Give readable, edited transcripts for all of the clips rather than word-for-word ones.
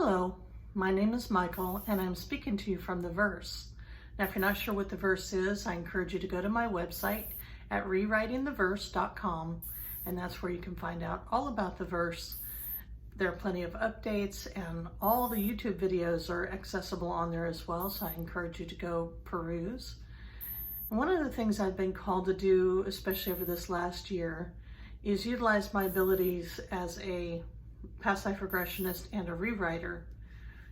Hello, my name is Michael and I'm speaking to you from the verse. Now, if you're not sure what the verse is, I encourage you to go to my website at rewritingtheverse.com, and that's where you can find out all about the verse. There are plenty of updates and all the YouTube videos are accessible on there as well, so I encourage you to go peruse. And one of the things I've been called to do, especially over this last year, is utilize my abilities as a past life regressionist and a rewriter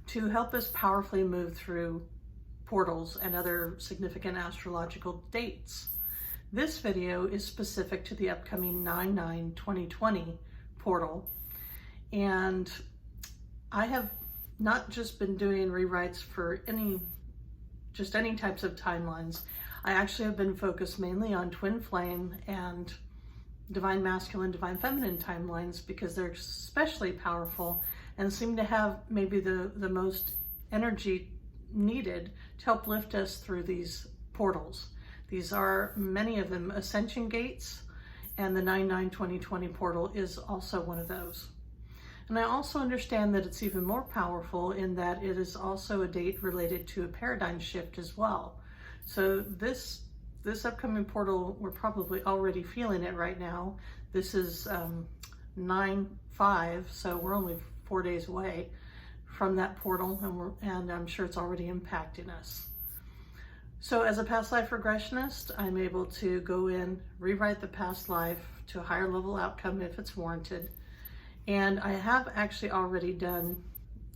to help us powerfully move through portals and other significant astrological dates. This video is specific to the upcoming 9/9/2020 portal, and I have not just been doing rewrites for any types of timelines. I actually have been focused mainly on twin flame and divine masculine, divine feminine timelines because they're especially powerful and seem to have maybe the most energy needed to help lift us through these portals. These are, many of them, Ascension gates, and the 9/9/2020 portal is also one of those. And I also understand that it's even more powerful in that it is also a date related to a paradigm shift as well. So this upcoming portal, we're probably already feeling it right now. This is 9/5, so we're only 4 days away from that portal, and I'm sure it's already impacting us. So as a past life regressionist, I'm able to go in, rewrite the past life to a higher level outcome if it's warranted. And I have actually already done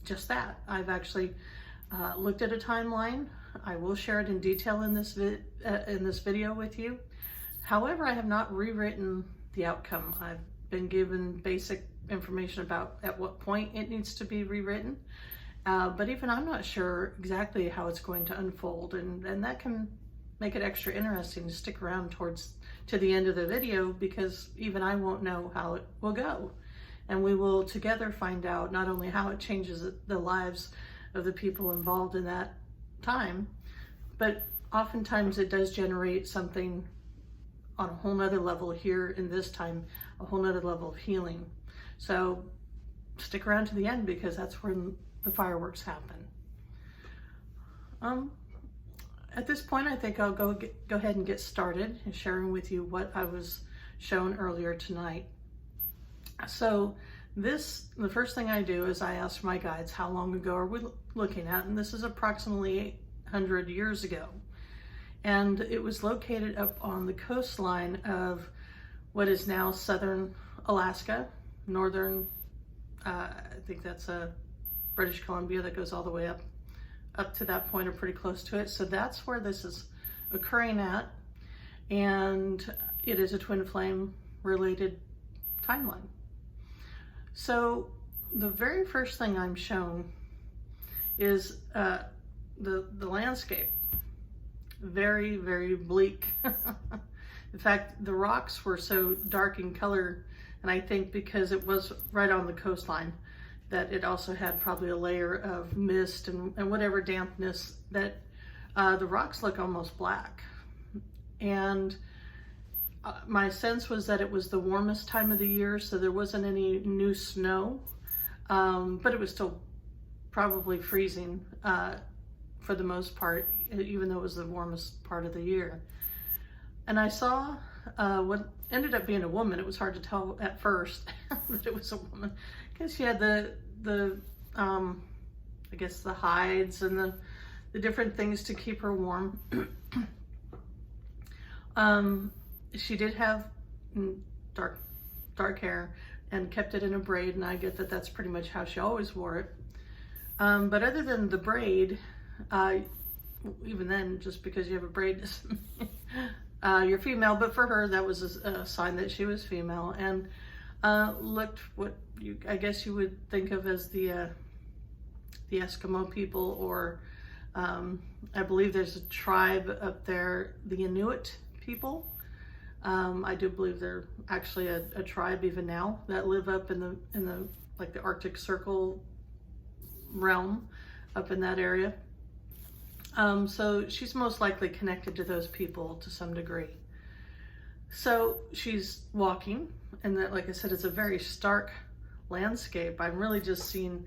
just that. I've actually looked at a timeline. I will share it in detail in this video with you. However, I have not rewritten the outcome. I've been given basic information about at what point it needs to be rewritten, but even I'm not sure exactly how it's going to unfold, and that can make it extra interesting to stick around to the end of the video, because even I won't know how it will go, and we will together find out not only how it changes the lives of the people involved in that time, but oftentimes it does generate something on a whole nother level here in this time, a whole nother level of healing. So stick around to the end, because that's when the fireworks happen. At this point, I think I'll go ahead and get started in sharing with you what I was shown earlier tonight. So the first thing I do is I ask my guides, how long ago are we looking at? And this is approximately 800 years ago. And it was located up on the coastline of what is now southern Alaska, northern, I think that's British Columbia, that goes all the way up to that point, or pretty close to it. So that's where this is occurring at. And it is a twin flame related timeline. So the very first thing I'm shown is the landscape. Very, very bleak. In fact, the rocks were so dark in color, and I think because it was right on the coastline, that it also had probably a layer of mist and whatever dampness, that the rocks look almost black. And my sense was that it was the warmest time of the year, so there wasn't any new snow, but it was still probably freezing for the most part, even though it was the warmest part of the year. And I saw what ended up being a woman. It was hard to tell at first that it was a woman, because she had the I guess the hides and the different things to keep her warm. She did have dark hair and kept it in a braid, and I get that that's pretty much how she always wore it. But other than the braid, even then, just because you have a braid doesn't mean you're female, but for her that was a sign that she was female, and looked what I guess you would think of as the Eskimo people, or I believe there's a tribe up there, the Inuit people. I do believe they're actually a tribe even now that live up in the like the Arctic Circle realm up in that area. So she's most likely connected to those people to some degree. So she's walking, and that, like I said, it's a very stark landscape. I'm really just seeing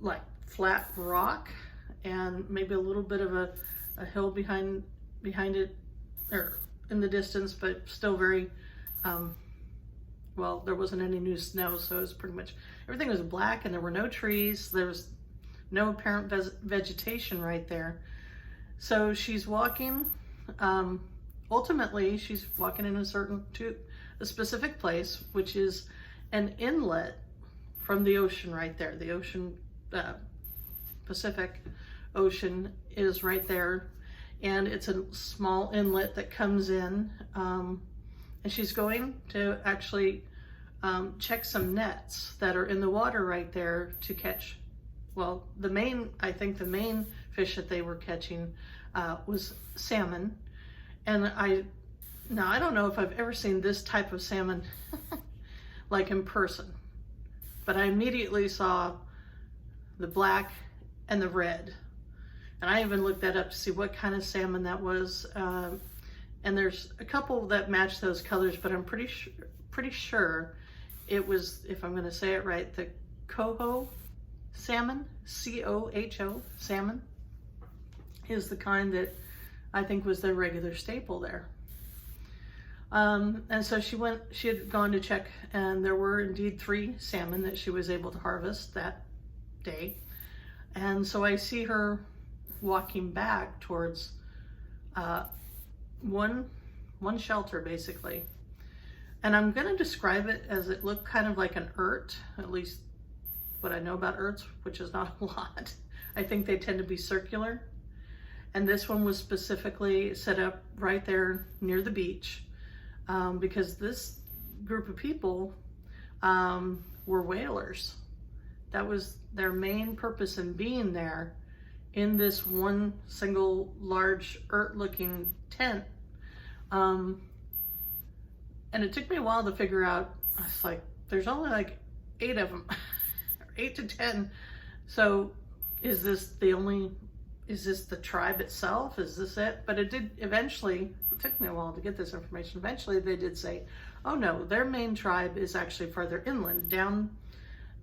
like flat rock and maybe a little bit of a hill behind it, or in the distance, but still very, well, there wasn't any new snow, so it was pretty much, everything was black and there were no trees. There was no apparent vegetation right there. So she's walking, ultimately she's walking in to a specific place, which is an inlet from the ocean right there. The ocean, Pacific Ocean is right there. And it's a small inlet that comes in, and she's going to actually check some nets that are in the water right there to catch, well, I think the main fish that they were catching was salmon. And I don't know if I've ever seen this type of salmon like in person, but I immediately saw the black and the red. And I even looked that up to see what kind of salmon that was. And there's a couple that match those colors, but I'm pretty sure it was, if I'm going to say it right, the coho salmon, C-O-H-O salmon, is the kind that I think was their regular staple there. And so she had gone to check, and there were indeed 3 salmon that she was able to harvest that day. And so I see her walking back towards one shelter, basically. And I'm going to describe it as it looked kind of like an yurt, at least what I know about yurts, which is not a lot. I think they tend to be circular. And this one was specifically set up right there near the beach, because this group of people were whalers. That was their main purpose in being there in this one single large yurt-looking tent. And it took me a while to figure out, I was like, there's only like 8 of them, or 8 to 10. So is this the tribe itself? Is this it? But it took me a while to get this information. Eventually they did say, oh no, their main tribe is actually further inland, down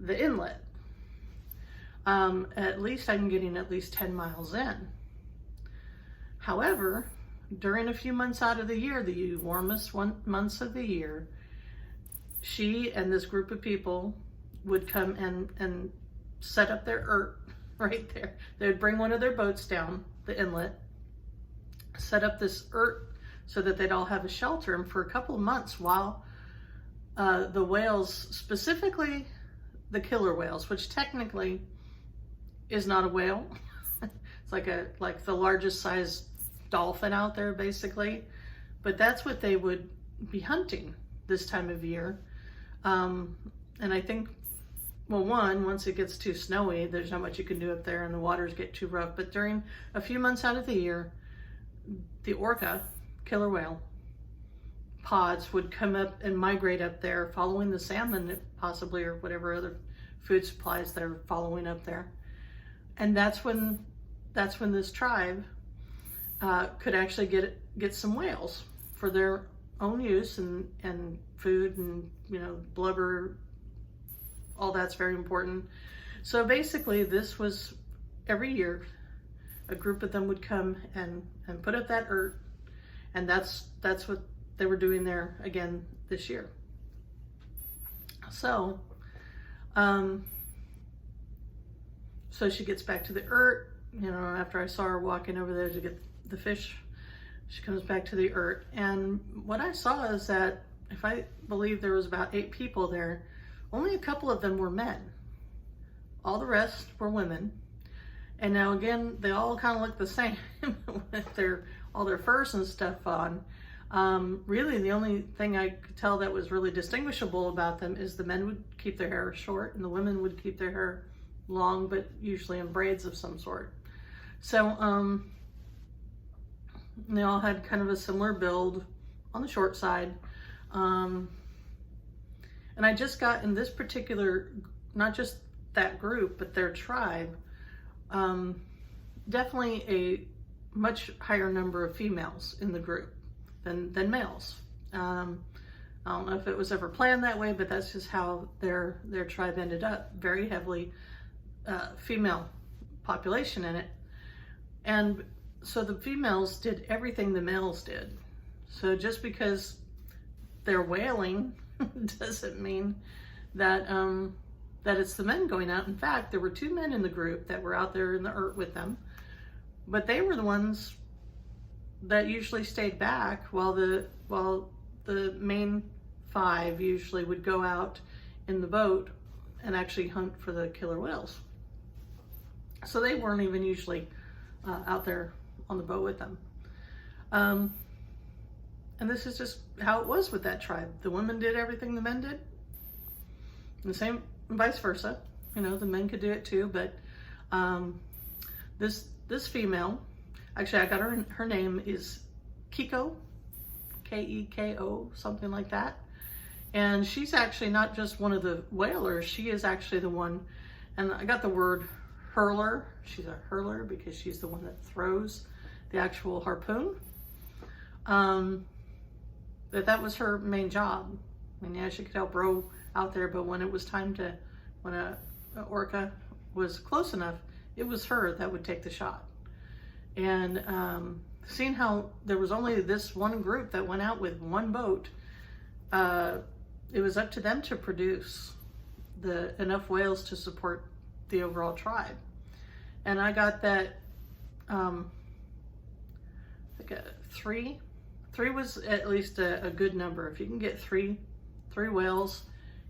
the inlet. At least I'm getting at least 10 miles in. However, during a few months out of the year, the warmest months of the year, she and this group of people would come and set up their yurt right there. They would bring one of their boats down the inlet, set up this yurt so that they'd all have a shelter. And for a couple of months, while the whales, specifically the killer whales, which technically is not a whale, it's like the largest size dolphin out there, basically. But that's what they would be hunting this time of year. And I think, well, once it gets too snowy, there's not much you can do up there and the waters get too rough. But during a few months out of the year, the orca, killer whale, pods would come up and migrate up there, following the salmon possibly, or whatever other food supplies they're following up there. And that's when this tribe could actually get some whales for their own use and food and, blubber. All that's very important. So basically this was every year a group of them would come and put up that yurt, and that's what they were doing there again this year. So so she gets back to the yurt, after I saw her walking over there to get the fish. She comes back to the yurt, and what I saw is that, if I believe there was about 8 people there, only a couple of them were men. All the rest were women. And now again, they all kind of look the same with all their furs and stuff on. Really, the only thing I could tell that was really distinguishable about them is the men would keep their hair short and the women would keep their hair long, but usually in braids of some sort. So they all had kind of a similar build on the short side. And I just got in this particular, not just that group, but their tribe, definitely a much higher number of females in the group than males. I don't know if it was ever planned that way, but that's just how their tribe ended up, very heavily female population in it. And so the females did everything the males did. So just because they're whaling doesn't mean that that it's the men going out. In fact, there were 2 men in the group that were out there in the earth with them, but they were the ones that usually stayed back while the main 5 usually would go out in the boat and actually hunt for the killer whales. So they weren't even usually out there on the boat with them. And this is just how it was with that tribe. The women did everything the men did. The same, vice versa. You know, the men could do it too, but this female, actually I got her name is Keko, K-E-K-O, something like that. And she's actually not just one of the whalers, she is actually the one, and I got the word hurler. She's a hurler because she's the one that throws the actual harpoon. That was her main job. I mean, yeah, she could help row out there, but when it was time to, when a orca was close enough, it was her that would take the shot. And seeing how there was only this one group that went out with one boat, it was up to them to produce enough whales to support the overall tribe. And I got that, like three was at least a good number. If you can get three whales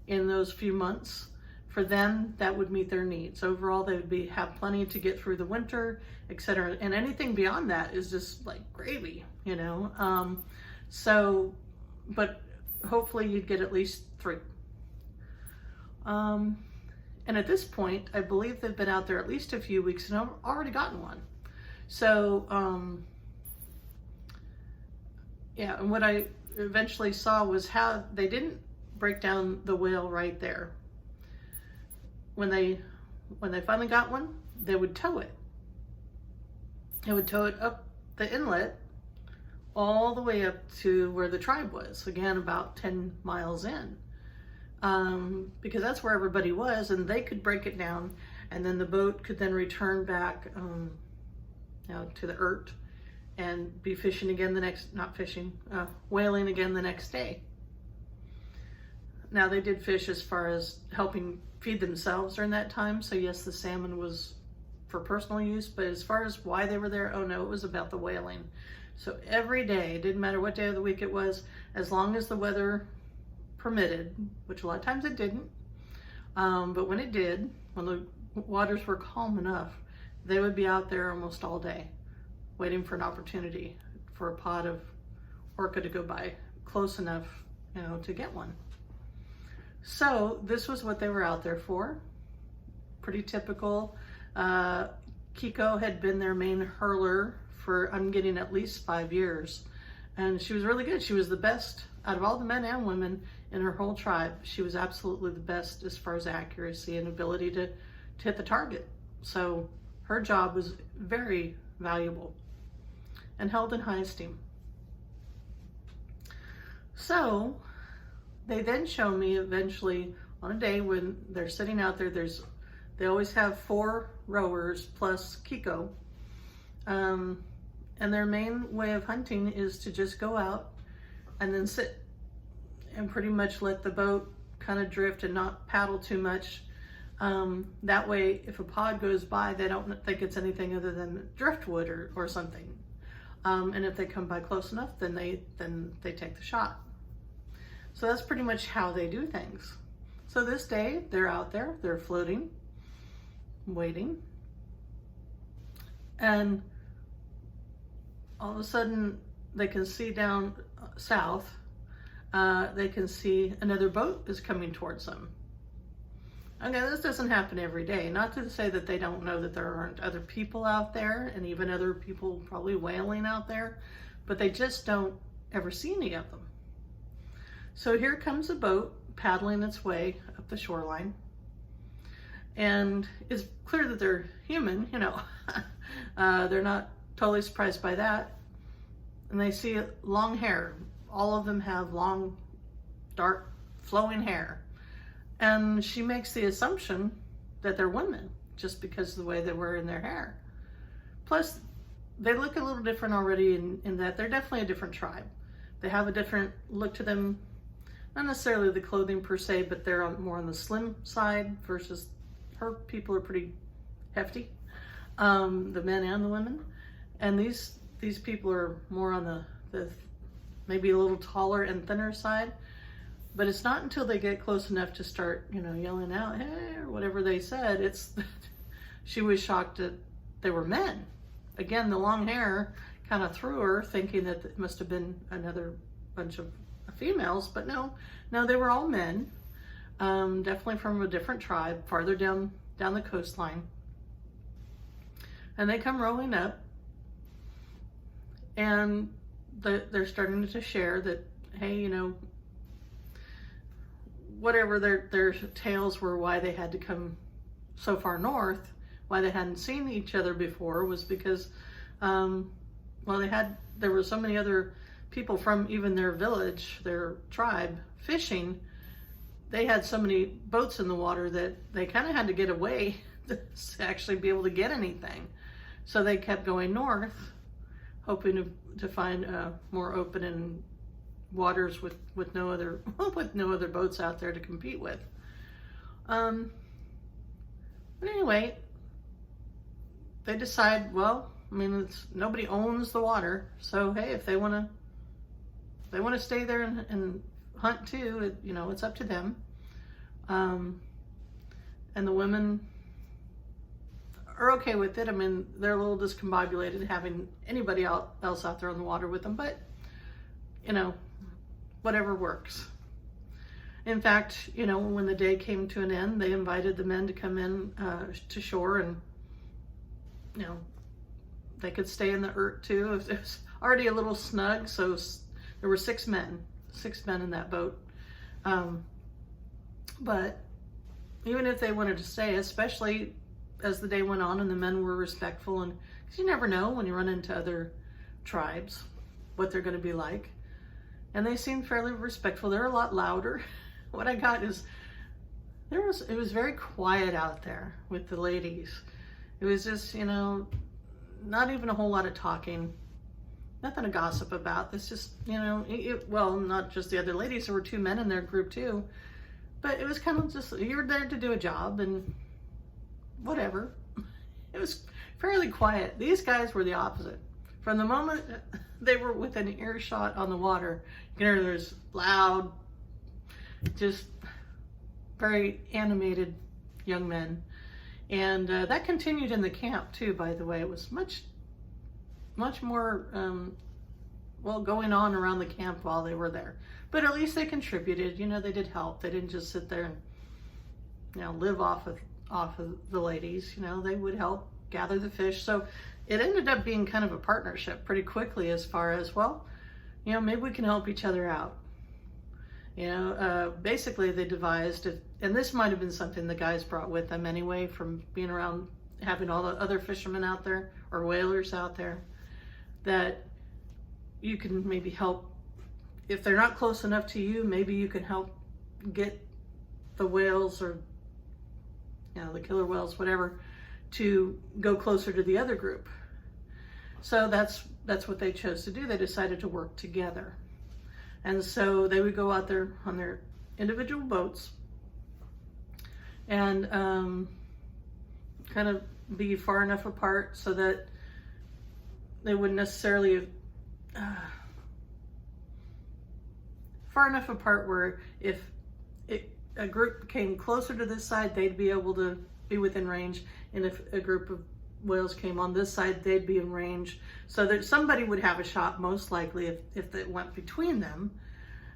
in those few months, for them, that would meet their needs. Overall, they would have plenty to get through the winter, etc. And anything beyond that is just like gravy, you know? But hopefully you'd get at least 3. And at this point, I believe they've been out there at least a few weeks and I've already gotten one. So, yeah, and what I eventually saw was how they didn't break down the whale right there. When they finally got one, they would tow it. They would tow it up the inlet all the way up to where the tribe was, again, about 10 miles in. Because that's where everybody was, and they could break it down, and then the boat could then return back to the Ert and be fishing again whaling again the next day. Now, they did fish as far as helping feed themselves during that time, so yes, the salmon was for personal use, but as far as why they were there, oh no, it was about the whaling. So every day, it didn't matter what day of the week it was, as long as the weather permitted, which a lot of times it didn't, but when it did, when the waters were calm enough, they would be out there almost all day, waiting for an opportunity for a pod of orca to go by close enough, you know, to get one. So this was what they were out there for. Pretty typical. Keko had been their main hurler for, I'm getting at least 5 years. And she was really good. She was the best out of all the men and women in her whole tribe. She was absolutely the best as far as accuracy and ability to hit the target. So her job was very valuable and held in high esteem. So they then show me eventually on a day when they're sitting out there, they always have 4 rowers plus Keko. And their main way of hunting is to just go out and then sit and pretty much let the boat kind of drift and not paddle too much. That way, if a pod goes by, they don't think it's anything other than driftwood or something. And if they come by close enough, then they take the shot. So that's pretty much how they do things. So this day, they're out there, they're floating, waiting, and all of a sudden they can see down south, they can see another boat is coming towards them. Okay, this doesn't happen every day. Not to say that they don't know that there aren't other people out there and even other people probably whaling out there, but they just don't ever see any of them. So here comes a boat paddling its way up the shoreline, and it's clear that they're human, you know. They're not totally surprised by that. And they see long hair. All of them have long, dark, flowing hair. And she makes the assumption that they're women. just because of the way they were in their hair. Plus, they look a little different already in that they're definitely a different tribe. They have a different look to them, not necessarily the clothing per se, but they're more on the slim side versus her people are pretty hefty, the men and the women. And these people are more on the maybe a little taller and thinner side. But it's not until they get close enough to start, yelling out, hey, or whatever they said, she was shocked that they were men. Again, the long hair kind of threw her, thinking that it must have been another bunch of females, but no, they were all men, definitely from a different tribe, farther down the coastline. And they come rolling up, and they're starting to share that, hey, whatever their tales were, why they had to come so far north, why they hadn't seen each other before, was because, there were so many other people from even their village, their tribe, fishing. They had so many boats in the water that they kind of had to get away to actually be able to get anything. So they kept going north, hoping to find more open and waters with no other boats out there to compete with. But anyway, they decide, well, nobody owns the water, so hey, if they want to stay there and hunt too, it's up to them. And the women are okay with it. They're a little discombobulated having anybody else out there on the water with them, but whatever works. In fact, when the day came to an end, they invited the men to come in to shore, and they could stay in the yurt too. It was already a little snug, so there were six men in that boat. But even if they wanted to stay, especially as the day went on and the men were respectful, and because you never know when you run into other tribes what they're going to be like, and they seemed fairly respectful. They're a lot louder. What I got is it was very quiet out there with the ladies. It was just, not even a whole lot of talking, nothing to gossip about. It's just, well, not just the other ladies. There were two men in their group too, but it was kind of just, you're there to do a job and whatever. It was fairly quiet. These guys were the opposite. From the moment they were within earshot on the water, there's loud, just very animated young men. And that continued in the camp too, by the way. It was much more, going on around the camp while they were there. But at least they contributed, they did help. They didn't just sit there and, live off of the ladies. They would help gather the fish. So it ended up being kind of a partnership pretty quickly, as far as, maybe we can help each other out. Basically they devised it, and this might have been something the guys brought with them anyway, from being around, having all the other fishermen out there, or whalers out there, that you can maybe help, if they're not close enough to you, maybe you can help get the whales, or the killer whales, whatever, to go closer to the other group. So that's what they chose to do. They decided to work together. And so they would go out there on their individual boats and kind of be far enough apart so that they wouldn't necessarily, far enough apart where if a group came closer to this side, they'd be able to be within range. And if a group of whales came on this side, they'd be in range, so that somebody would have a shot, most likely, if it went between them.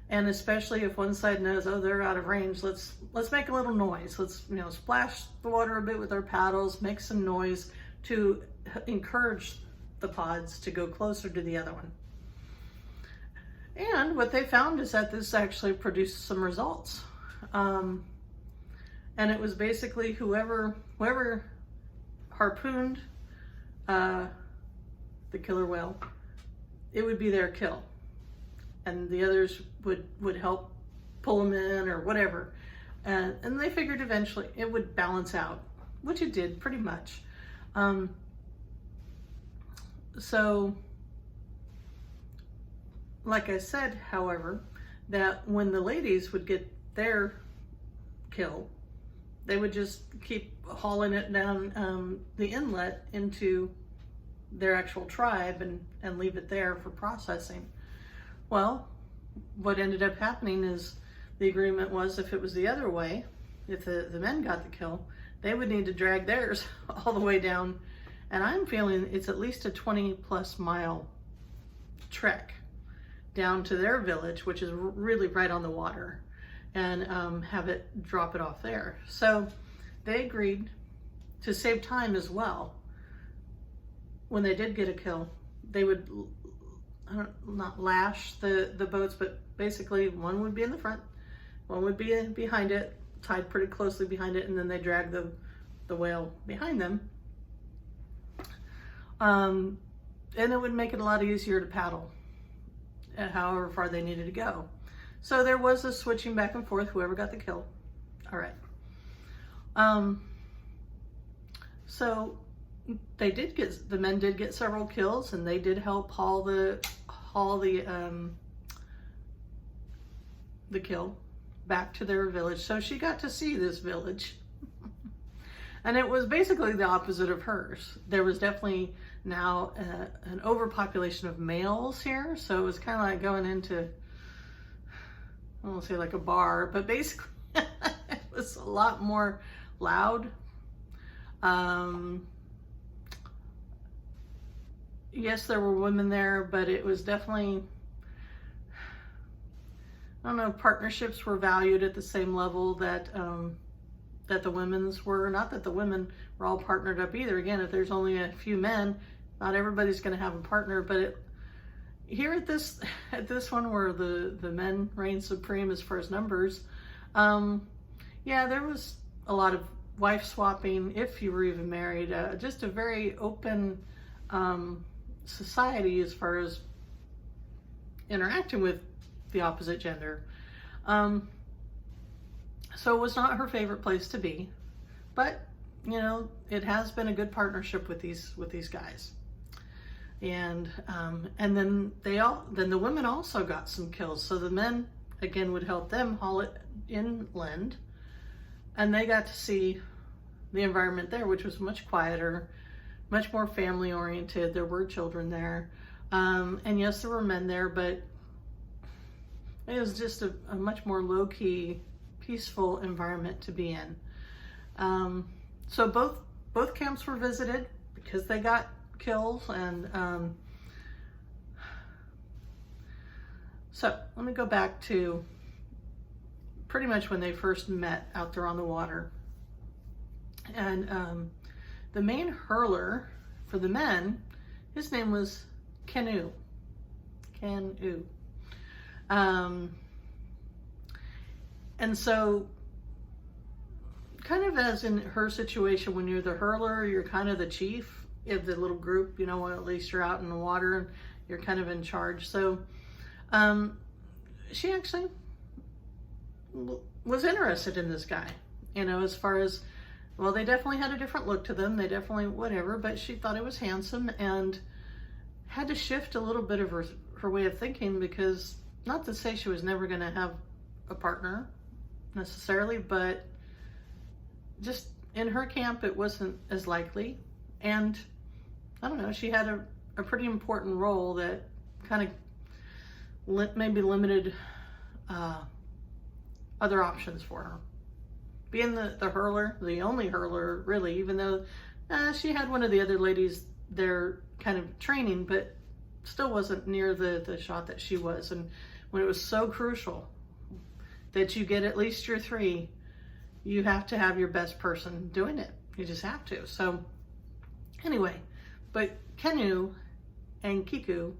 And especially if one side knows, oh, they're out of range, let's make a little noise. Let's splash the water a bit with our paddles, make some noise to encourage the pods to go closer to the other one. And what they found is that this actually produced some results. And it was basically whoever harpooned the killer whale, it would be their kill, and the others would help pull them in or whatever, and they figured eventually it would balance out. which it did pretty much. So, like I said, however, that when the ladies would get their kill, they would just keep hauling it down the inlet into their actual tribe and leave it there for processing. Well, what ended up happening is the agreement was if it was the other way, if the men got the kill, they would need to drag theirs all the way down. And I'm feeling it's at least a 20+ mile trek down to their village, which is really right on the water, and have it drop it off there. So they agreed to save time as well. When they did get a kill, they would not lash the boats, but basically one would be in the front, one would be behind it, tied pretty closely behind it, and then they drag the whale behind them. And it would make it a lot easier to paddle however far they needed to go. So there was a switching back and forth, whoever got the kill. All right. So the men did get several kills, and they did help haul the kill back to their village. So she got to see this village. And it was basically the opposite of hers. There was definitely now an overpopulation of males here. So it was kind of like going into, I won't say like a bar, but basically it was a lot more loud. Yes, there were women there, but it was definitely, I don't know, partnerships were valued at the same level that the women's were. Not that the women were all partnered up either. Again, if there's only a few men, not everybody's going to have a partner. But here at this one where the men reign supreme as far as numbers, yeah, there was a lot of wife swapping if you were even married. Just a very open society as far as interacting with the opposite gender. So it was not her favorite place to be, but you know, it has been a good partnership with these guys. And then the women also got some kills. So the men again would help them haul it inland, and they got to see the environment there, which was much quieter, much more family oriented. There were children there, and yes, there were men there, but it was just a much more low-key, peaceful environment to be in. So both camps were visited because they got kills, and so let me go back to pretty much when they first met out there on the water. And the main hurler for the men, his name was Canu. And so kind of as in her situation, when you're the hurler, you're kind of the chief of the little group, you know, at least you're out in the water and you're kind of in charge. So she actually was interested in this guy, you know, as far as, well, they definitely had a different look to them. They definitely whatever, but she thought it was handsome and had to shift a little bit of her way of thinking, because not to say she was never going to have a partner necessarily, but just in her camp, it wasn't as likely. And I don't know, she had a pretty important role that kind of maybe limited other options for her. Being the hurler, the only hurler really, even though she had one of the other ladies there kind of training, but still wasn't near the shot that she was. And when it was so crucial that you get at least your 3, you have to have your best person doing it. You just have to. So anyway, but Canu and Kiko,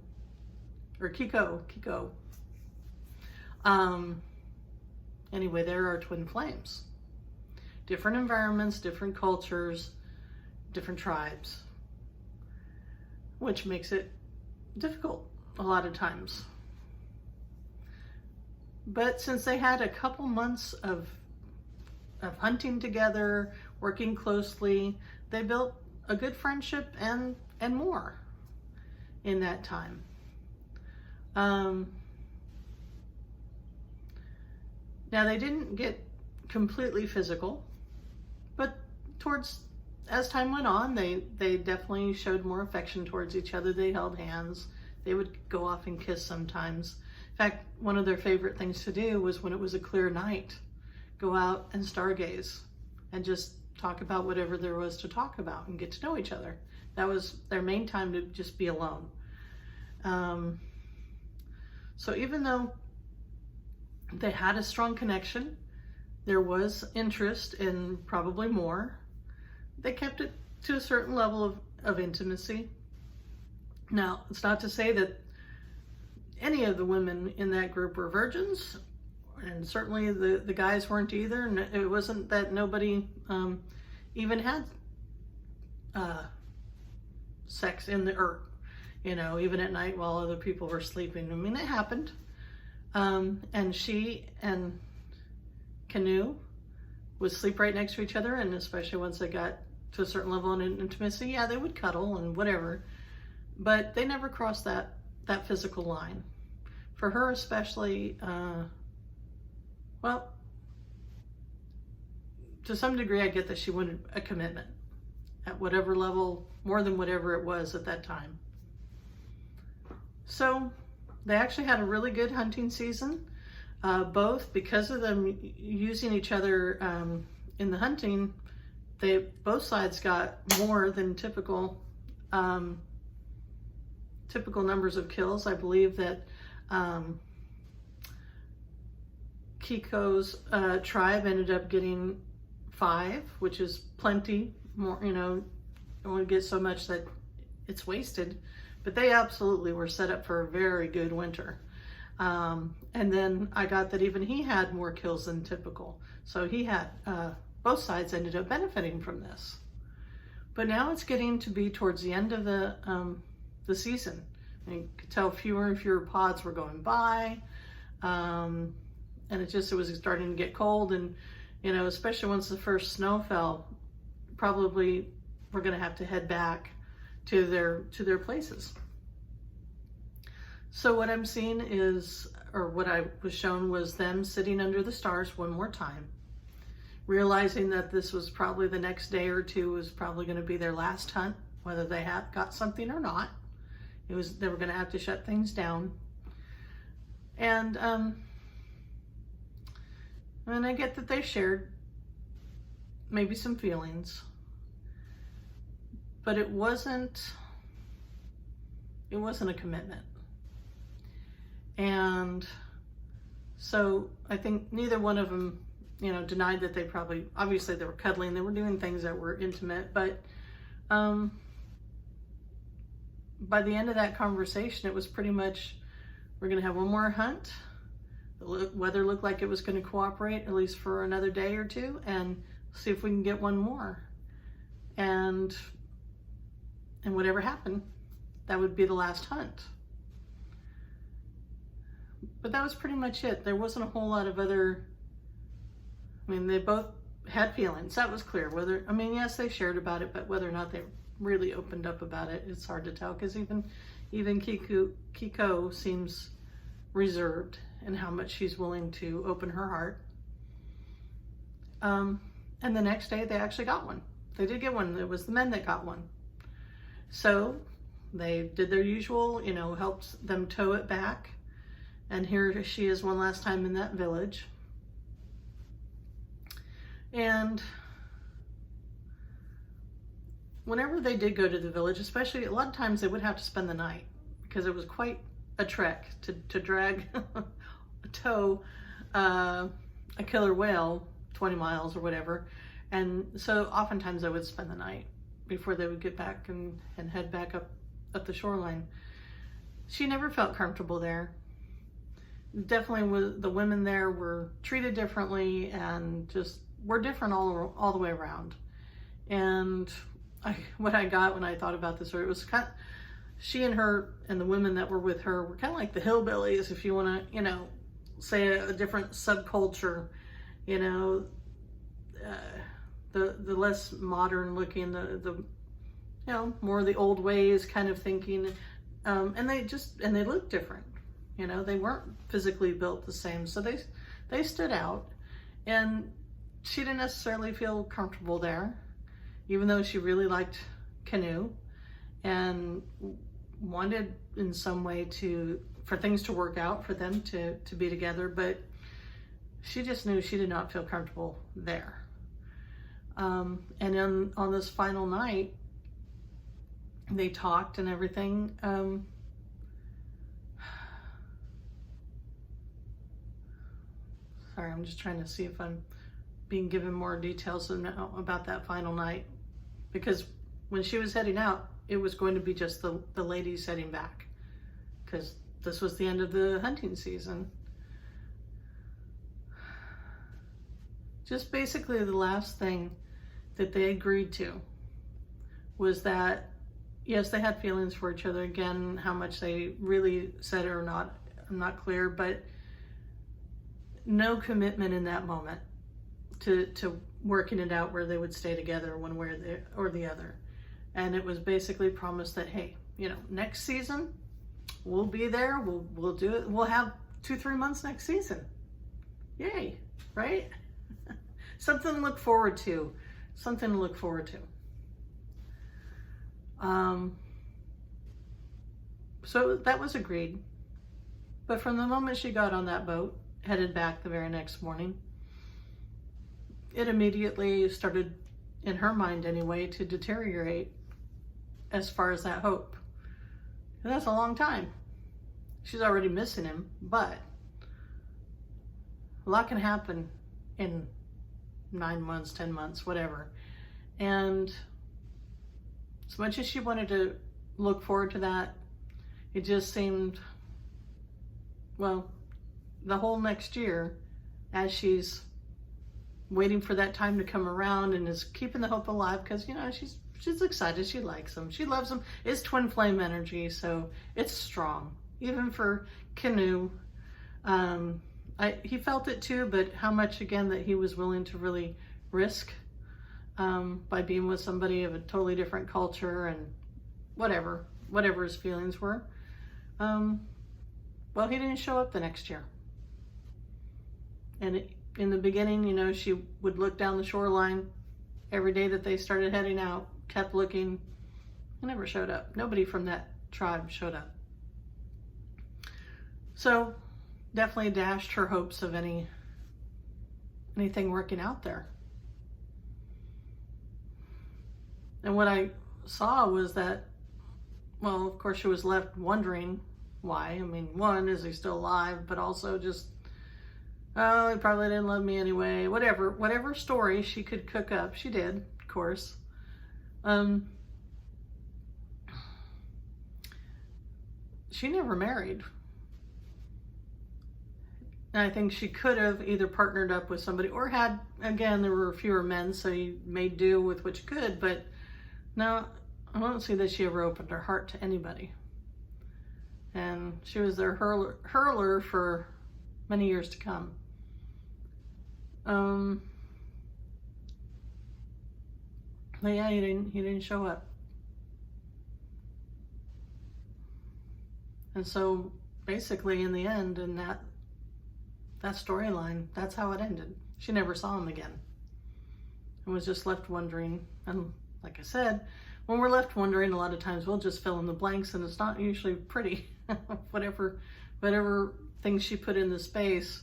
anyway, there are twin flames. Different environments, different cultures, different tribes, which makes it difficult a lot of times. But since they had a couple months of hunting together, working closely. They built a good friendship and more in that time. Now they didn't get completely physical, but as time went on, they definitely showed more affection towards each other. They held hands. They would go off and kiss sometimes. In fact, one of their favorite things to do was, when it was a clear night, go out and stargaze and just talk about whatever there was to talk about and get to know each other. That was their main time, to just be alone. So even though they had a strong connection, there was interest in probably more, they kept it to a certain level of intimacy. Now, it's not to say that any of the women in that group were virgins, and certainly the guys weren't either. And it wasn't that nobody even had sex in the even at night while other people were sleeping. I mean, it happened. And she and Canoe would sleep right next to each other, and especially once they got to a certain level of intimacy, yeah, they would cuddle and whatever, but they never crossed that physical line. For her especially, well, to some degree, I get that she wanted a commitment at whatever level, more than whatever it was at that time. So they actually had a really good hunting season, both because of them using each other in the hunting. Both sides got more than typical numbers of kills. I believe that Kiko's tribe ended up getting 5, which is plenty. More, don't want to get so much that it's wasted, but they absolutely were set up for a very good winter. And then I got that even he had more kills than typical. So he had, both sides ended up benefiting from this. But now it's getting to be towards the end of the season. You could tell fewer and fewer pods were going by. And it was starting to get cold, and, especially once the first snow fell, probably we're going to have to head back to their places. So what I'm seeing is, or what I was shown, was them sitting under the stars one more time, realizing that this was probably the next day or two was probably going to be their last hunt, whether they got something or not. They were going to have to shut things down. And I get that they shared maybe some feelings, but it wasn't a commitment. And so I think neither one of them, denied that they obviously they were cuddling, they were doing things that were intimate, but by the end of that conversation, it was pretty much, we're going to have one more hunt. The weather looked like it was going to cooperate at least for another day or two, and see if we can get one more. And whatever happened, that would be the last hunt. But that was pretty much it. There wasn't a whole lot of other, they both had feelings. That was clear. Yes, they shared about it, but whether or not they really opened up about it, it's hard to tell, because even Kiko seems reserved in how much she's willing to open her heart. And the next day they actually got one. They did get one. It was the men that got one. So they did their usual, helped them tow it back. And here she is one last time in that village. And whenever they did go to the village, especially a lot of times they would have to spend the night, because it was quite a trek to drag, tow a killer whale 20 miles or whatever. And so oftentimes they would spend the night before they would get back and head back up the shoreline. She never felt comfortable there. Definitely the women there were treated differently, and just were different all the way around. And what I got when I thought about this story, it was she and her and the women that were with her were kind of like the hillbillies, if you want to, the different subculture, the the less modern looking, the more the old ways kind of thinking, and they looked different. They weren't physically built the same, so they stood out, and she didn't necessarily feel comfortable there, even though she really liked canoe and wanted in some way for things to work out, for them to be together, but she just knew she did not feel comfortable there. And then on this final night, they talked and everything. Sorry, I'm just trying to see if I'm being given more details about that final night, because when she was heading out, it was going to be just the ladies heading back, because this was the end of the hunting season. Just basically the last thing that they agreed to was that, yes, they had feelings for each other. Again, how much they really said it or not, I'm not clear, but no commitment in that moment to working it out where they would stay together one way or the other. And it was basically promised that, hey, next season we'll be there, we'll do it, we'll have 2-3 months next season. Yay, right? Something to look forward to. Something to look forward to. So that was agreed. But from the moment she got on that boat, headed back the very next morning, it immediately started, in her mind anyway, to deteriorate as far as that hope. And that's a long time. She's already missing him, but a lot can happen in 9 months, 10 months, whatever. And as much as she wanted to look forward to that, it just seemed, well, the whole next year, as she's waiting for that time to come around and is keeping the hope alive, because she's excited, she likes him, she loves him. It's twin flame energy, so it's strong, even for Canoe. He felt it too, but how much, again, that he was willing to really risk by being with somebody of a totally different culture and whatever his feelings were. Well, he didn't show up the next year. And in the beginning, she would look down the shoreline every day that they started heading out, kept looking, he never showed up. Nobody from that tribe showed up. So definitely dashed her hopes of anything working out there. And what I saw was that, well, of course, she was left wondering why. I mean, one, is he still alive? But also just, oh, he probably didn't love me anyway. Whatever story she could cook up, she did, of course. She never married. And I think she could have either partnered up with somebody or had, again, there were fewer men, so you made do with what you could, but no, I don't see that she ever opened her heart to anybody. And she was their hurler for many years to come. But yeah, he didn't show up. And so basically in the end, in that storyline, that's how it ended. She never saw him again and was just left wondering. And like I said, when we're left wondering, a lot of times we'll just fill in the blanks, and it's not usually pretty. whatever things she put in the space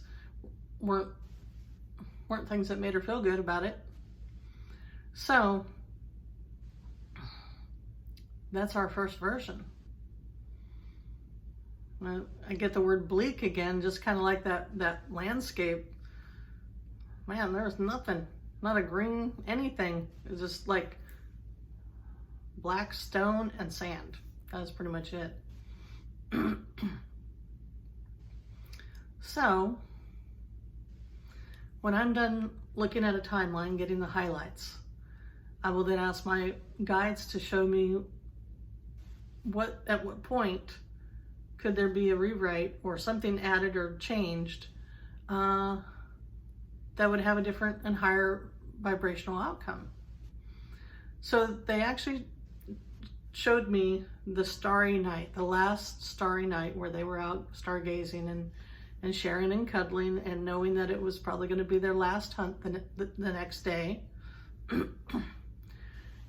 weren't things that made her feel good about it. So that's our first version. I get the word bleak again, just kind of like that landscape. Man, there's nothing, not a green anything. It's just like black stone and sand. That's pretty much it. So when I'm done looking at a timeline, getting the highlights, I will then ask my guides to show me at what point could there be a rewrite or something added or changed that would have a different and higher vibrational outcome. So they actually showed me the starry night, the last starry night where they were out stargazing and sharing and cuddling and knowing that it was probably going to be their last hunt the next day.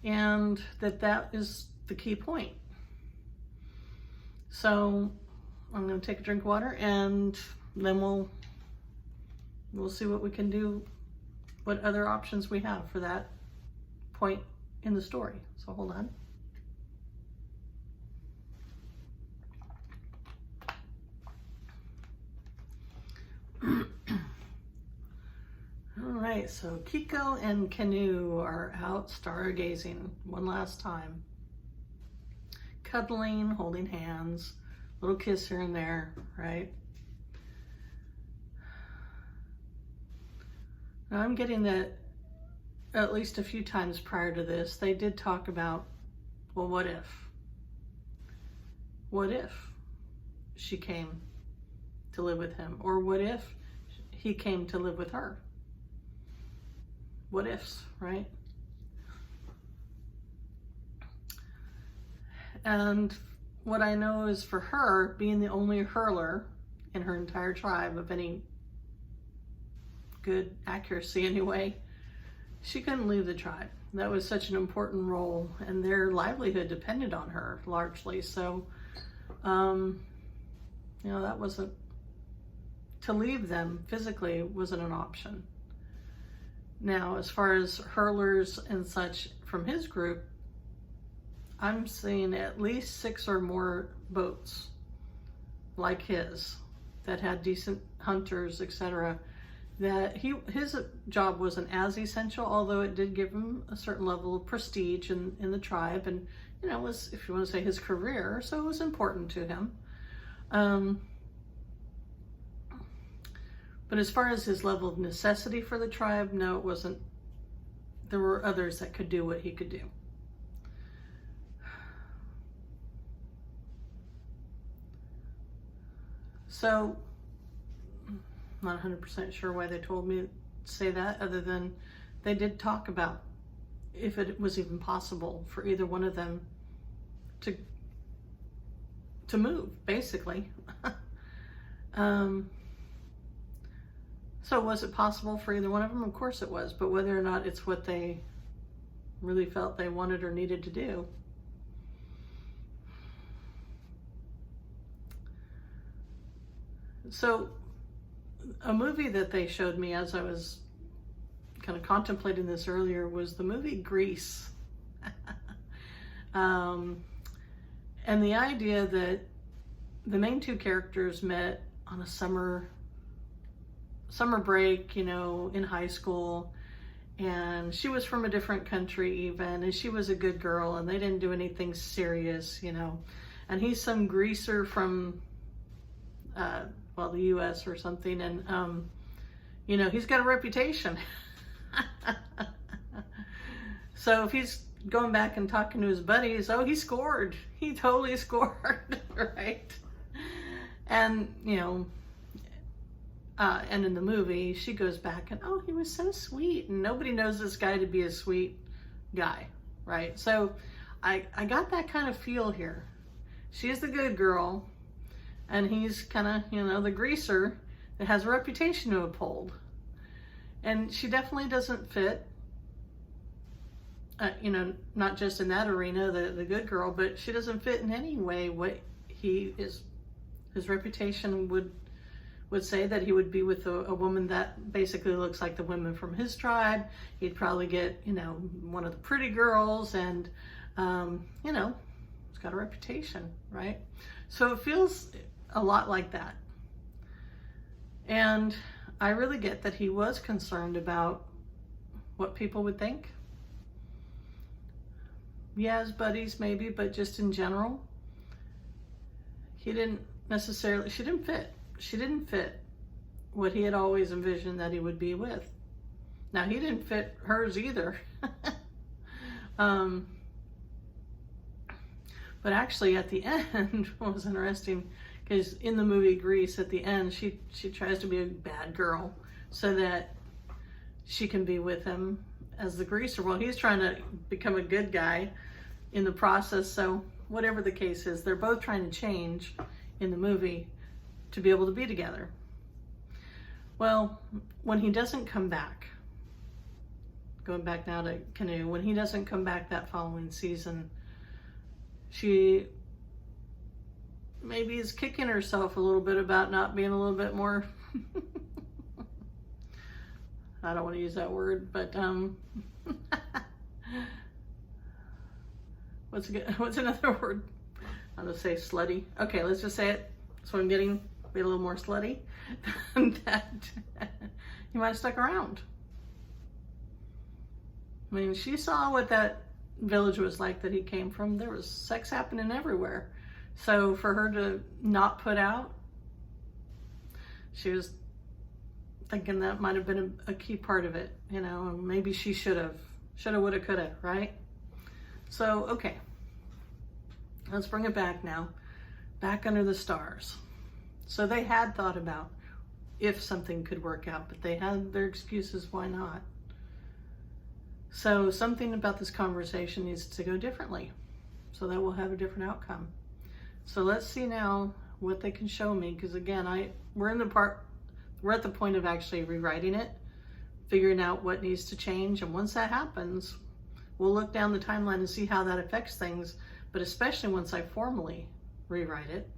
And that is the key point. So I'm going to take a drink of water, and then we'll see what we can do, what other options we have for that point in the story. So hold on. All right, so Kiko and Canoe are out stargazing one last time. Cuddling, holding hands, little kiss here and there, right? Now I'm getting that at least a few times prior to this, they did talk about, well, what if? What if she came to live with him? Or what if he came to live with her? What ifs, right? And what I know is for her, being the only hurler in her entire tribe of any good accuracy anyway, she couldn't leave the tribe. That was such an important role, and their livelihood depended on her largely. So, that wasn't, to leave them physically wasn't an option. Now, as far as hurlers and such from his group, I'm seeing at least 6 or more boats like his that had decent hunters, etc. That his job wasn't as essential, although it did give him a certain level of prestige in the tribe, and was, if you want to say, his career, so it was important to him. But as far as his level of necessity for the tribe, no, it wasn't. There were others that could do what he could do. So, I'm not 100% sure why they told me to say that, other than they did talk about if it was even possible for either one of them to move, basically. So was it possible for either one of them? Of course it was, but whether or not it's what they really felt they wanted or needed to do. So a movie that they showed me as I was kind of contemplating this earlier was the movie Grease. And the idea that the main 2 characters met on a summer break, in high school, and she was from a different country even, and she was a good girl, and they didn't do anything serious, and he's some greaser from the US or something, and he's got a reputation. So if he's going back and talking to his buddies, oh, he scored, he totally scored, right? And and in the movie, she goes back and, oh, he was so sweet. And nobody knows this guy to be a sweet guy, right? So I got that kind of feel here. She's the good girl, and he's kind of, the greaser that has a reputation to uphold. And she definitely doesn't fit, not just in that arena, the good girl, but she doesn't fit in any way what his reputation would say, that he would be with a woman that basically looks like the women from his tribe. He'd probably get, one of the pretty girls, and, he's got a reputation, right? So it feels a lot like that. And I really get that he was concerned about what people would think. Yeah, as buddies maybe, but just in general, she didn't fit. She didn't fit what he had always envisioned that he would be with. Now, he didn't fit hers either. But actually at the end, what was interesting, because in the movie Grease, at the end, she tries to be a bad girl so that she can be with him as the greaser. Well, he's trying to become a good guy in the process. So whatever the case is, they're both trying to change in the movie to be able to be together. Well, when he doesn't come back, going back now to Canoe, when he doesn't come back that following season, she maybe is kicking herself a little bit about not being a little bit more I don't want to use that word, but what's another word? I'm gonna say slutty. Okay, let's just say it. So I'm getting be a little more slutty. That he might have stuck around. I mean, she saw what that village was like that he came from. There was sex happening everywhere. So for her to not put out, she was thinking that might have been a key part of it, you know, and maybe she should have, woulda, coulda, right? So, okay, let's bring it back now, back under the stars. So they had thought about if something could work out, but they had their excuses why not. So something about this conversation needs to go differently so that we'll have a different outcome. So let's see now what they can show me, because again, we're at the point of actually rewriting it, figuring out what needs to change, and once that happens, we'll look down the timeline and see how that affects things, but especially once I formally rewrite it,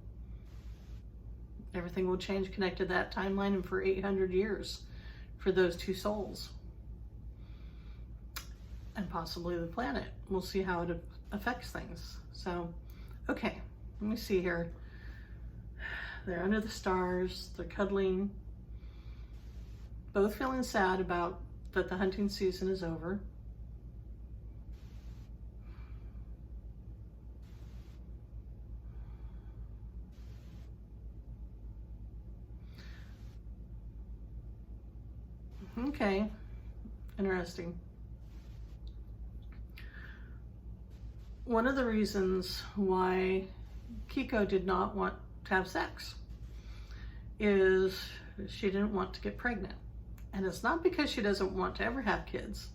everything will change connected to that timeline and for 800 years for those two souls. And possibly the planet. We'll see how it affects things. So, okay, let me see here. They're under the stars, they're cuddling, both feeling sad about that the hunting season is over. Okay, interesting. One of the reasons why Kiko did not want to have sex is she didn't want to get pregnant. And it's not because she doesn't want to ever have kids.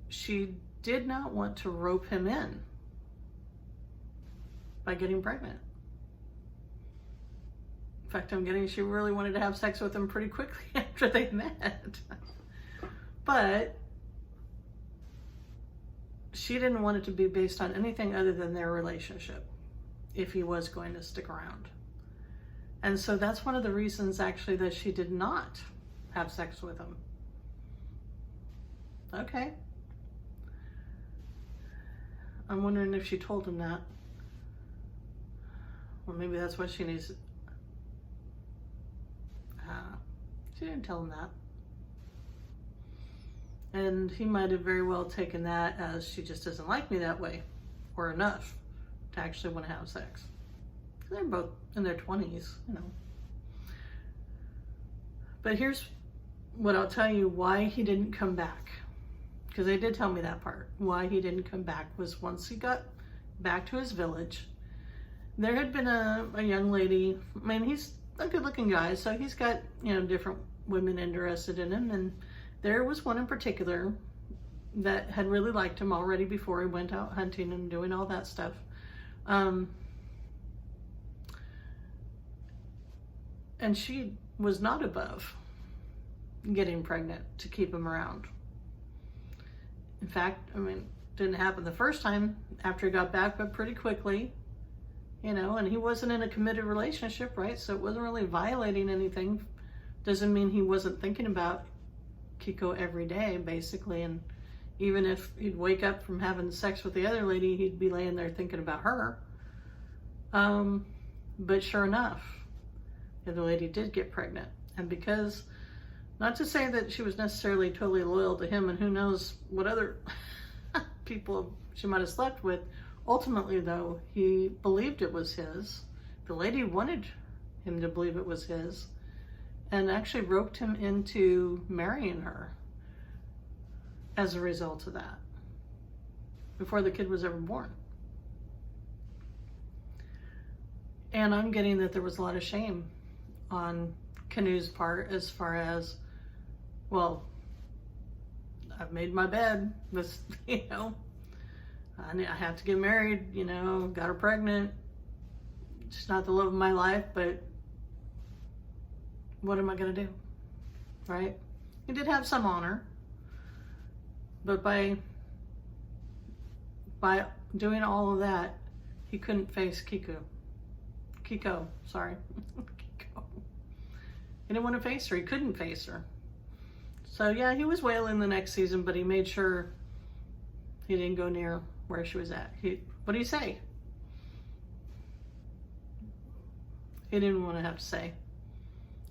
She did not want to rope him in by getting pregnant. In fact, I'm getting she really wanted to have sex with him pretty quickly after they met. But she didn't want it to be based on anything other than their relationship if he was going to stick around. And so that's one of the reasons actually that she did not have sex with him. Okay. I'm wondering if she told him that. Or maybe that's what she needs. She didn't tell him that. And he might have very well taken that as she just doesn't like me that way or enough to actually want to have sex. They're both in their 20s, you know. But here's what I'll tell you why he didn't come back. Because they did tell me that part. Why he didn't come back was once he got back to his village, there had been a young lady. I mean, he's a good looking guy, so he's got, you know, different women interested in him. And there was one in particular that had really liked him already before he went out hunting and doing all that stuff. And she was not above getting pregnant to keep him around. In fact, I mean, it didn't happen the first time after he got back, but pretty quickly, you know, and he wasn't in a committed relationship, right? So it wasn't really violating anything. Doesn't mean he wasn't thinking about Kiko every day, basically. And even if he'd wake up from having sex with the other lady, he'd be laying there thinking about her. But sure enough, the other lady did get pregnant. And because, not to say that she was necessarily totally loyal to him, and who knows what other people she might have slept with, ultimately though, he believed it was his. The lady wanted him to believe it was his, and actually roped him into marrying her as a result of that, before the kid was ever born. And I'm getting that there was a lot of shame on Canoe's part as far as, well, I've made my bed. This, I have to get married, got her pregnant. She's not the love of my life, but what am I going to do? Right? He did have some honor, but by doing all of that, he couldn't face Kiko, sorry. Kiko. He didn't want to face her. He couldn't face her. So yeah, he was wailing the next season, but he made sure he didn't go near where she was at. What did he say? He didn't want to have to say.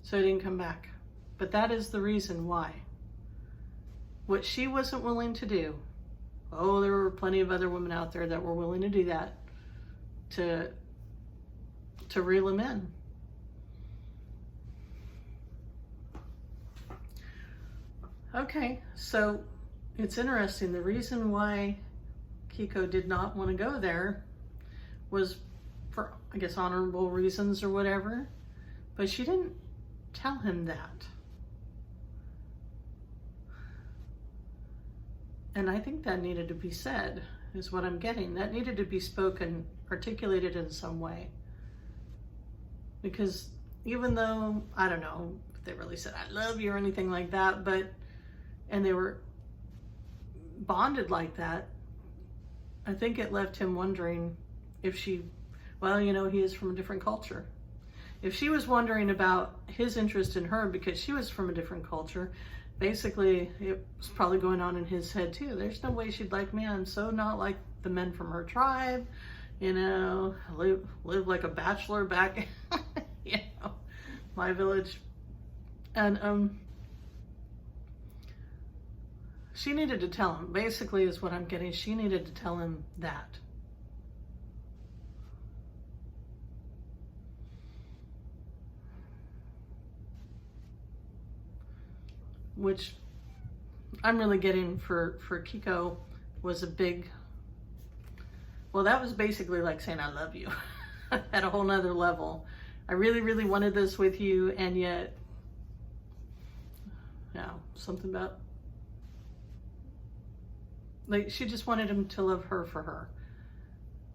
So he didn't come back. But that is the reason why. What she wasn't willing to do, there were plenty of other women out there that were willing to do that, to reel him in. Okay, so it's interesting. The reason why Kiko did not want to go there was for, I guess, honorable reasons or whatever, but she didn't tell him that. And I think that needed to be said, is what I'm getting. That needed to be spoken, articulated in some way. Because even though, I don't know if they really said, I love you or anything like that, and they were bonded like that, I think it left him wondering if she, he is from a different culture. If she was wondering about his interest in her because she was from a different culture, basically it was probably going on in his head too. There's no way she'd like me. I'm so not like the men from her tribe, live like a bachelor back my village. And she needed to tell him, basically is what I'm getting. She needed to tell him that. Which I'm really getting for Kiko was a big, that was basically like saying I love you at a whole nother level. I really, really wanted this with you, and yet, something about, like, she just wanted him to love her for her.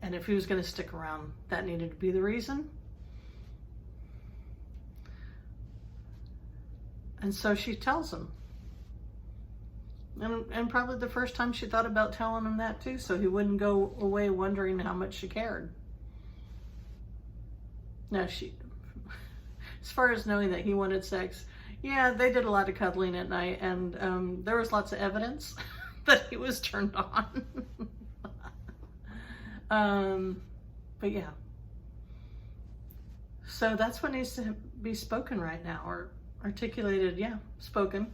And if he was going to stick around, that needed to be the reason. And so she tells him. And probably the first time she thought about telling him that too, so he wouldn't go away wondering how much she cared. Now, as far as knowing that he wanted sex, yeah, they did a lot of cuddling at night, and there was lots of evidence that he was turned on. But yeah. So that's what needs to be spoken right now, or articulated, spoken.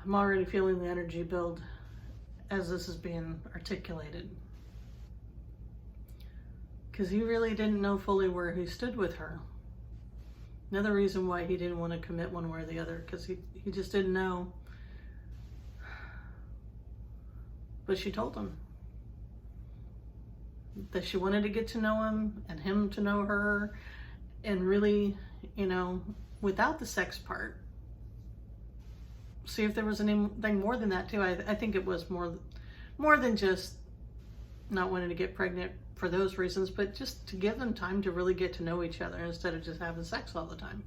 I'm already feeling the energy build as this is being articulated. Because he really didn't know fully where he stood with her. Another reason why he didn't want to commit one way or the other, because he just didn't know. But she told him that she wanted to get to know him and him to know her, and really, without the sex part. See if there was anything more than that too. I think it was more than just not wanting to get pregnant for those reasons, but just to give them time to really get to know each other instead of just having sex all the time.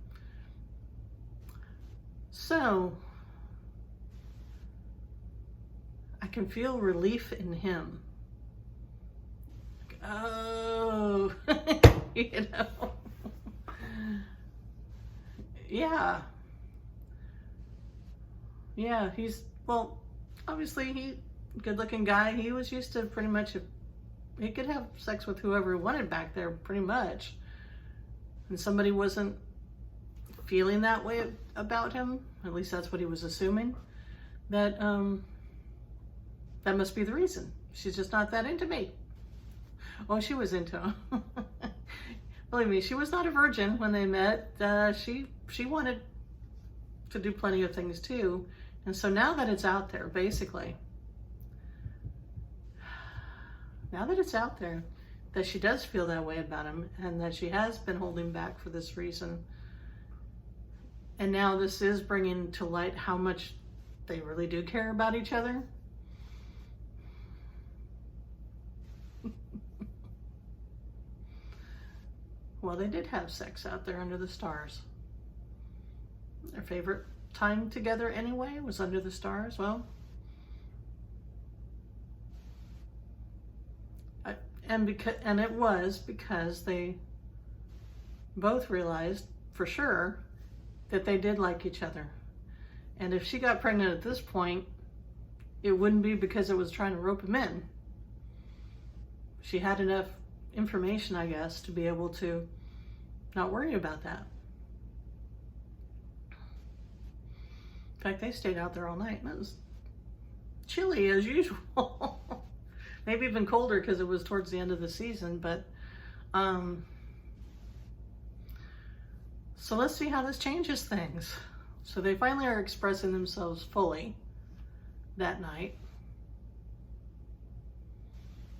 So I can feel relief in him. Oh, Yeah, he's, obviously good looking guy. He was used to pretty much, he could have sex with whoever he wanted back there, pretty much. And somebody wasn't feeling that way about him, at least that's what he was assuming, that must be the reason. She's just not that into me. Oh, she was into him. Believe me, she was not a virgin when they met. She wanted to do plenty of things too. And so now that it's out there, basically, now that it's out there, that she does feel that way about him, and that she has been holding back for this reason, And now this is bringing to light how much they really do care about each other. Well, they did have sex out there under the stars. Their favorite time together anyway was under the stars. Well, and it was because they both realized for sure that they did like each other. And if she got pregnant at this point, it wouldn't be because it was trying to rope him in. She had enough information, I guess, to be able to not worry about that. In fact, they stayed out there all night, and it was chilly as usual. Maybe even colder because it was towards the end of the season, but so let's see how this changes things. So they finally are expressing themselves fully that night.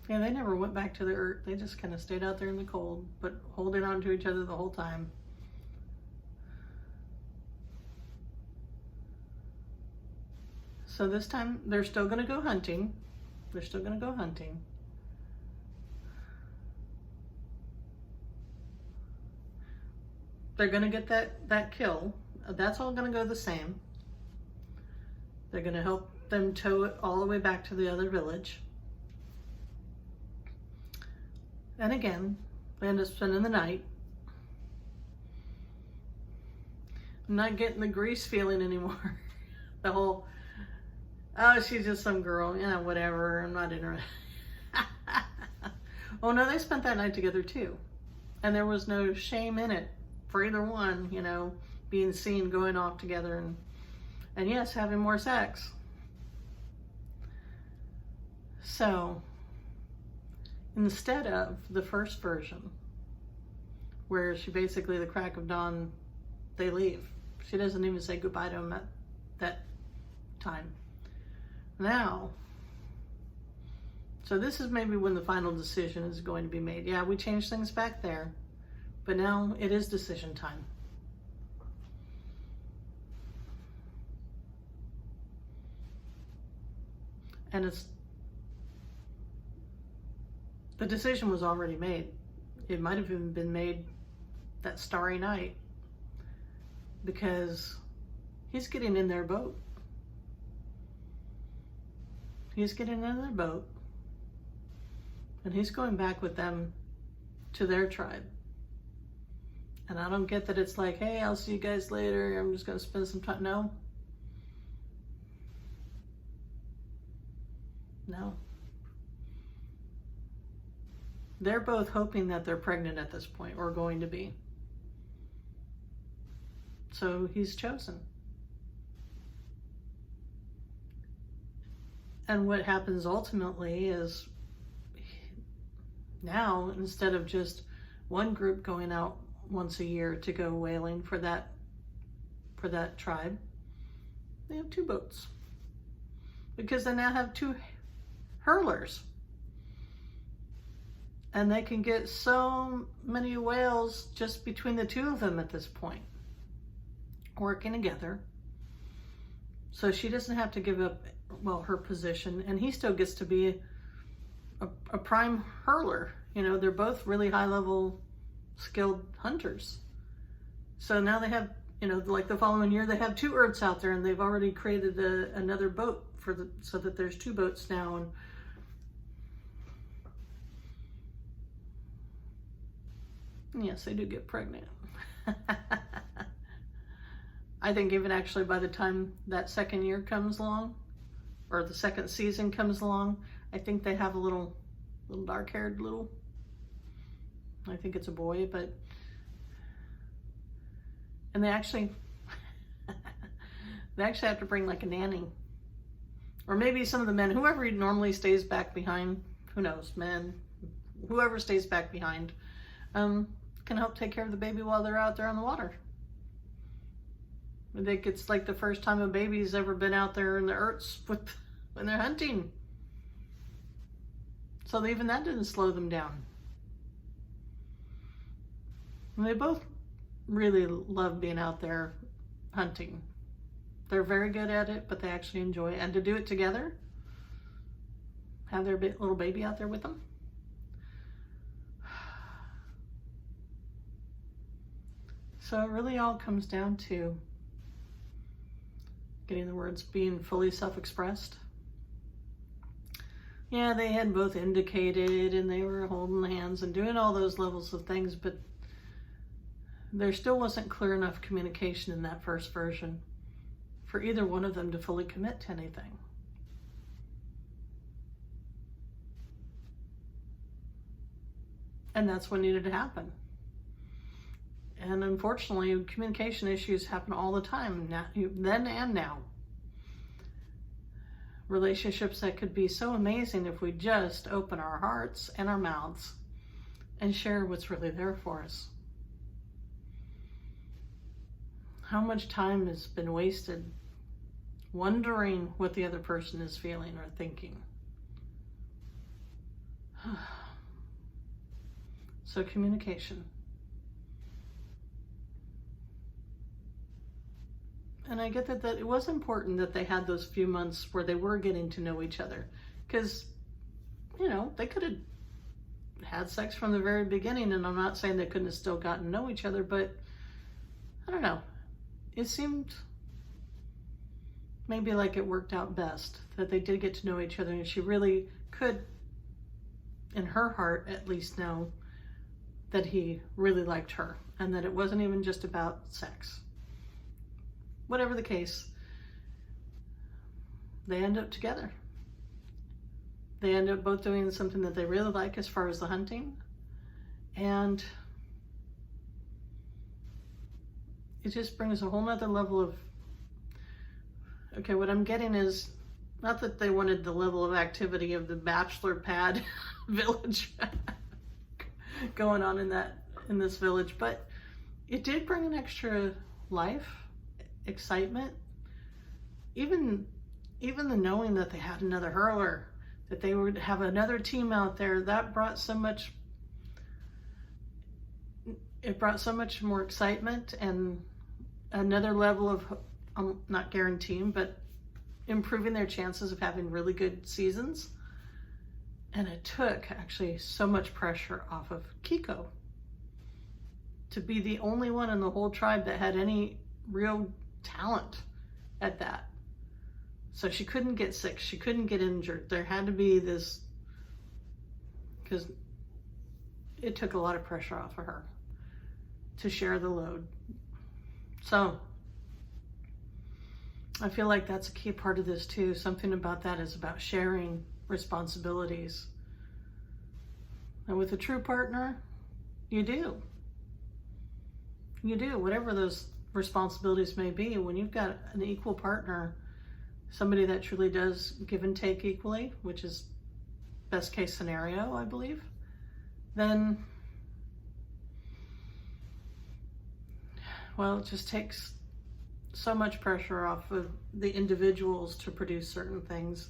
Yeah, they never went back to the earth. They just kind of stayed out there in the cold, but holding on to each other the whole time. So this time they're still going to go hunting. They're still going to go hunting. They're going to get that kill. That's all going to go the same. They're going to help them tow it all the way back to the other village. And again, they end up spending the night. I'm not getting the Grease feeling anymore. The whole, oh, she's just some girl, you know, whatever, I'm not interested. Oh no, they spent that night together too. And there was no shame in it for either one, you know, being seen going off together and yes, having more sex. So, instead of the first version, where she basically, the crack of dawn, they leave. She doesn't even say goodbye to him at that time. Now, so this is maybe when the final decision is going to be made. Yeah, we changed things back there, but now it is decision time. And the decision was already made. It might have even been made that starry night, because he's getting in their boat. He's getting in their boat, and he's going back with them to their tribe. And I don't get that it's like, hey, I'll see you guys later, I'm just going to spend some time. No. No. They're both hoping that they're pregnant at this point, or going to be. So he's chosen. And what happens ultimately is, now, instead of just one group going out once a year to go whaling for that tribe, they have two boats. Because they now have two hurlers. And they can get so many whales just between the two of them at this point, working together. So she doesn't have to give up, well, her position, and he still gets to be a prime hurler. You know, they're both really high level skilled hunters. So now they have, you know, like the following year, they have two Earths out there, and they've already created another boat so that there's two boats now. And yes, they do get pregnant. I think even actually by the time that second year comes along, or the second season comes along, I think they have a little dark-haired little, I think it's a boy, but, and they actually have to bring like a nanny, or maybe some of the men, whoever normally stays back behind, who knows, men, whoever stays back behind, can help take care of the baby while they're out there on the water. I think it's like the first time a baby's ever been out there in the Earths when they're hunting. So even that didn't slow them down. And they both really love being out there hunting. They're very good at it, but they actually enjoy it. And to do it together, have their little baby out there with them. So it really all comes down to getting the words being fully self-expressed. Yeah, they had both indicated and they were holding hands and doing all those levels of things, but there still wasn't clear enough communication in that first version for either one of them to fully commit to anything. And that's what needed to happen. And unfortunately, communication issues happen all the time, now, then and now. Relationships that could be so amazing if we just open our hearts and our mouths and share what's really there for us. How much time has been wasted wondering what the other person is feeling or thinking? So communication. And I get that it was important that they had those few months where they were getting to know each other. Because, you know, they could have had sex from the very beginning, and I'm not saying they couldn't have still gotten to know each other, but I don't know. It seemed maybe like it worked out best, that they did get to know each other, and she really could, in her heart at least, know that he really liked her, and that it wasn't even just about sex. Whatever the case, they end up together. They end up both doing something that they really like as far as the hunting. And it just brings a whole nother level of, okay, what I'm getting is, not that they wanted the level of activity of the bachelor pad village going on in this village, but it did bring an extra life, excitement, even the knowing that they had another hurler, that they would have another team out there, that brought so much, it brought so much more excitement and another level of, I'm not guaranteeing, but improving their chances of having really good seasons. And it took actually so much pressure off of Kiko to be the only one in the whole tribe that had any real talent at that. So she couldn't get sick, she couldn't get injured. There had to be this, because it took a lot of pressure off of her to share the load. So I feel like that's a key part of this too. Something about that is about sharing responsibilities. And with a true partner, you do. You do, whatever those responsibilities may be. When you've got an equal partner, somebody that truly does give and take equally, which is best case scenario, I believe, then, well, it just takes so much pressure off of the individuals to produce certain things.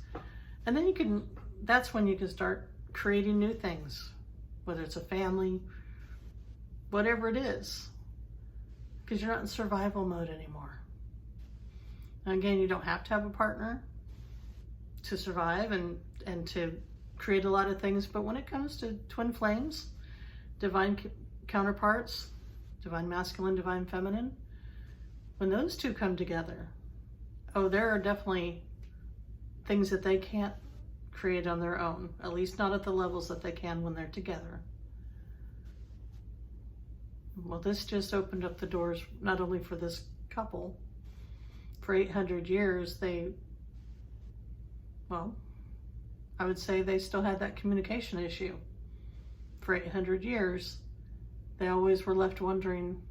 And then that's when you can start creating new things, whether it's a family, whatever it is, because you're not in survival mode anymore. And again, you don't have to have a partner to survive and to create a lot of things, but when it comes to twin flames, divine counterparts, divine masculine, divine feminine, when those two come together, oh, there are definitely things that they can't create on their own, at least not at the levels that they can when they're together. Well, this just opened up the doors not only for this couple. For 800 years, I would say they still had that communication issue. For 800 years, they always were left wondering,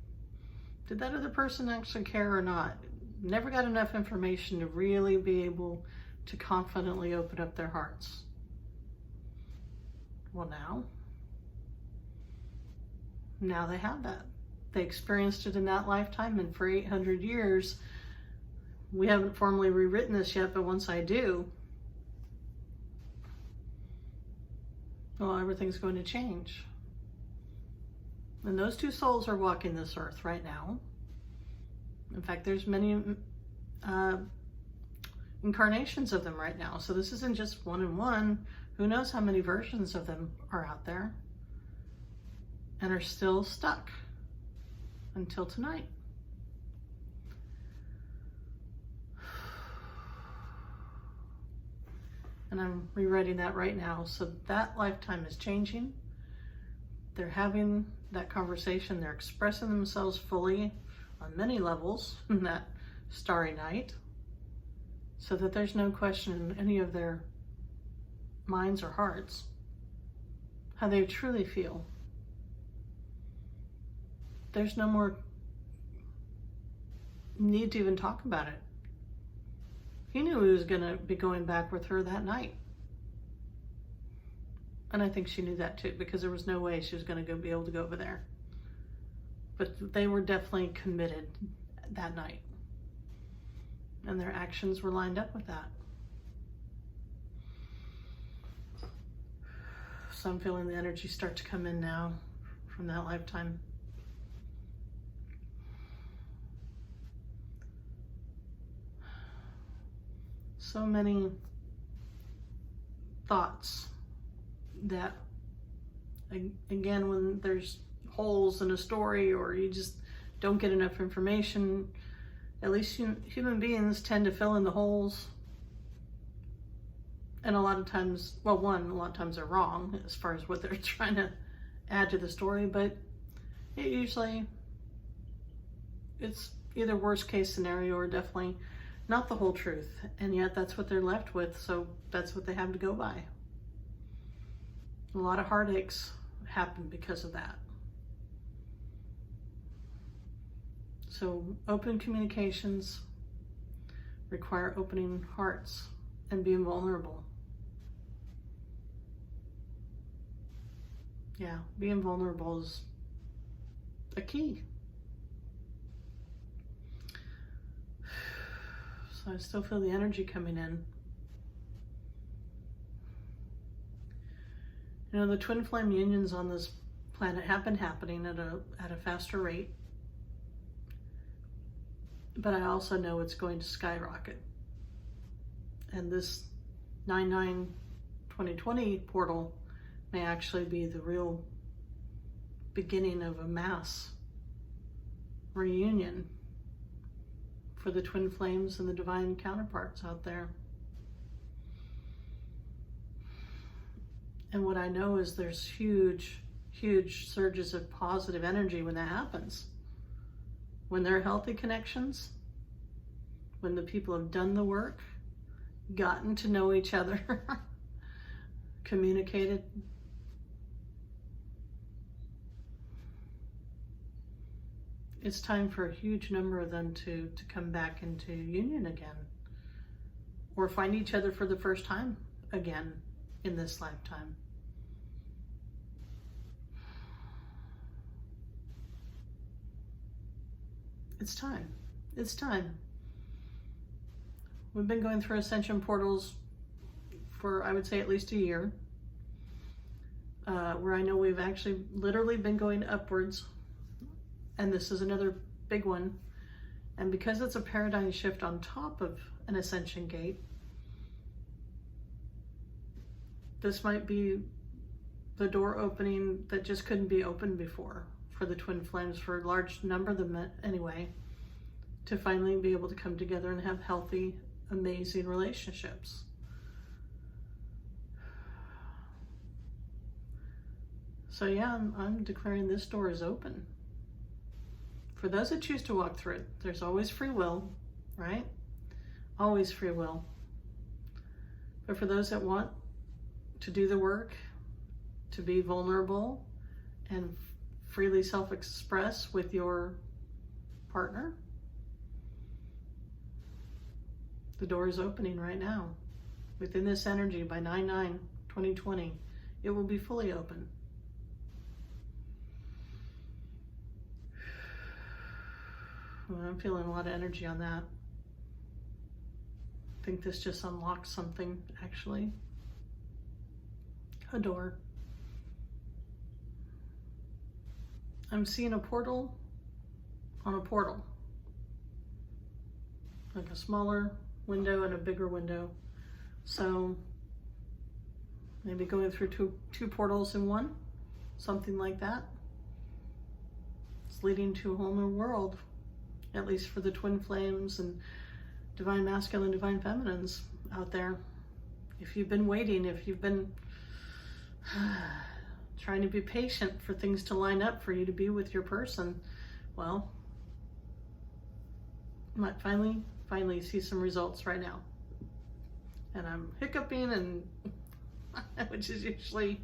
did that other person actually care or not? Never got enough information to really be able to confidently open up their hearts. Well, now they have that. They experienced it in that lifetime, and for 800 years, we haven't formally rewritten this yet, but once I do, well, everything's going to change. And those two souls are walking this earth right now. In fact, there's many incarnations of them right now. So this isn't just one and one. Who knows how many versions of them are out there and are still stuck until tonight. And I'm rewriting that right now. So that lifetime is changing. They're having that conversation. They're expressing themselves fully on many levels in that starry night, so that there's no question in any of their minds or hearts how they truly feel. There's no more need to even talk about it. He knew he was going to be going back with her that night. And I think she knew that too, because there was no way she was going to be able to go over there. But they were definitely committed that night. And their actions were lined up with that. So I'm feeling the energy start to come in now from that lifetime. So many thoughts that, again, when there's holes in a story or you just don't get enough information, at least human beings tend to fill in the holes. And a lot of times, well, a lot of times they're wrong as far as what they're trying to add to the story, but it usually, it's either worst case scenario or definitely not the whole truth. And yet that's what they're left with, so that's what they have to go by. A lot of heartaches happen because of that. So open communications require opening hearts and being vulnerable. Yeah, being vulnerable is a key. So I still feel the energy coming in. You know, the twin flame unions on this planet have been happening at a faster rate. But I also know it's going to skyrocket. And this 9/9/2020 portal may actually be the real beginning of a mass reunion for the twin flames and the divine counterparts out there. And what I know is there's huge, huge surges of positive energy when that happens. When they're healthy connections, when the people have done the work, gotten to know each other, communicated. It's time for a huge number of them to come back into union again, or find each other for the first time again in this lifetime. It's time. It's time. We've been going through Ascension portals for, I would say, at least a year, where I know we've actually literally been going upwards, and this is another big one. And because it's a paradigm shift on top of an Ascension gate, this might be the door opening that just couldn't be opened before for the twin flames, for a large number of them anyway, to finally be able to come together and have healthy, amazing relationships. So yeah, I'm declaring this door is open. For those that choose to walk through it, there's always free will, right? Always free will. But for those that want to do the work, to be vulnerable and freely self-express with your partner, the door is opening right now. Within this energy, by 9/9/2020, it will be fully open. Well, I'm feeling a lot of energy on that. I think this just unlocks something, actually. A door. I'm seeing a portal on a portal. like a smaller window and a bigger window. So maybe going through two portals in one, something like that. It's leading to a whole new world, at least for the twin flames and divine masculine, divine feminines out there. If you've been waiting, if you've been trying to be patient for things to line up for you to be with your person, well, you might finally see some results right now. And I'm hiccuping, and which is usually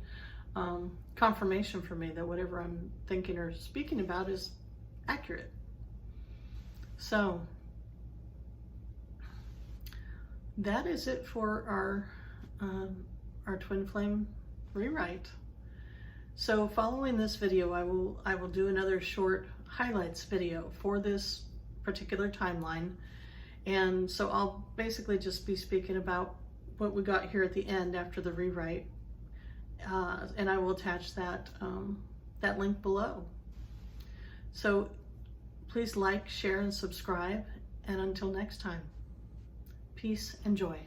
confirmation for me that whatever I'm thinking or speaking about is accurate. So that is it for our twin flame rewrite. So following this video, I will do another short highlights video for this particular timeline. And so I'll basically just be speaking about what we got here at the end after the rewrite. And I will attach that link below. So please like, share, and subscribe. And until next time, peace and joy.